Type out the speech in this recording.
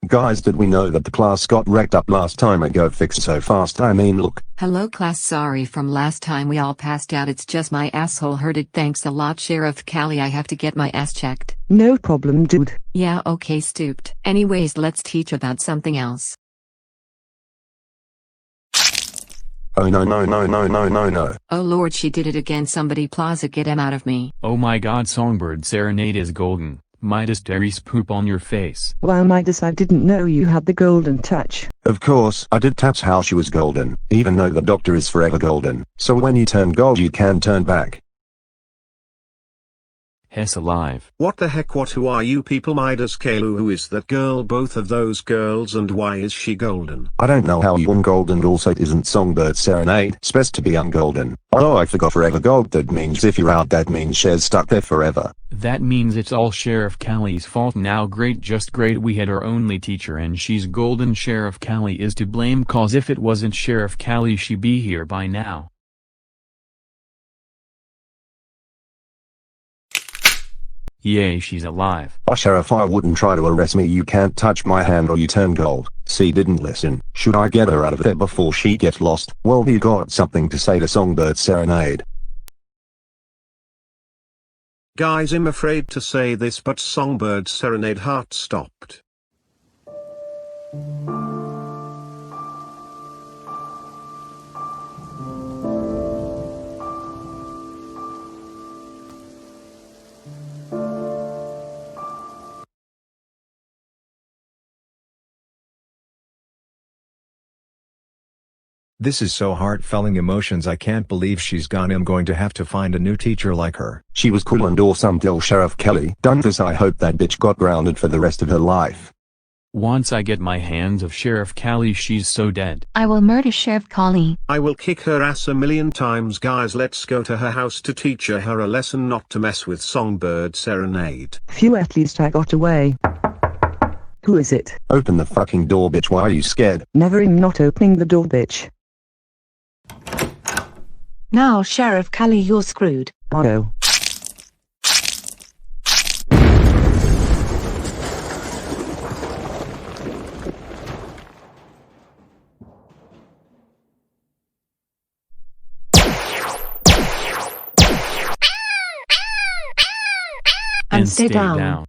Guys, did we know that the class got wrecked up last time? I go fix so fast, I mean look. Hello class, sorry from last time we all passed out, it's just my asshole hurted. Thanks a lot Sheriff Callie, I have to get my ass checked. No problem dude. Yeah okay stooped. Anyways, let's teach about something else. Oh no. Oh lord, she did it again. Somebody plaza get him out of me. Oh my god, Songbird serenade is golden. Midas Terry's poop on your face. Wow Midas, I didn't know you had the golden touch. Of course, I did. That's how she was golden, even though the doctor is forever golden. So when you turn gold you can turn back. Hess alive. What the heck, who are you people? Midas Kalu, who is that girl? Both of those girls, and why is she golden? I don't know how you ungolden, also it isn't Songbird serenade, supposed to be ungolden. Oh, I forgot forever gold, that means if you're out that means she's stuck there forever. That means it's all Sheriff Callie's fault now. Great, just great, we had our only teacher and she's golden. Sheriff Callie is to blame, cause if it wasn't Sheriff Callie she'd be here by now. Yay, she's alive. Oh Sheriff, I wouldn't try to arrest me. You can't touch my hand or you turn gold. See, didn't listen. Should I get her out of there before she gets lost? Well, you got something to say to Songbird serenade? Guys, I'm afraid to say this, but Songbird serenade heart stopped. This is so heartfelt emotions. I can't believe she's gone. I'm going to have to find a new teacher like her. She was cool and awesome till Sheriff Callie done this. I hope that bitch got grounded for the rest of her life. Once I get my hands of Sheriff Callie she's so dead. I will murder Sheriff Callie. I will kick her ass 1,000,000 times. Guys, let's go to her house to teach her a lesson not to mess with Songbird serenade. Phew, at least I got away. Who is it? Open the fucking door, bitch. Why are you scared? Never, I'm not opening the door, bitch. Now Sheriff Callie, you're screwed. Oh. And stay down.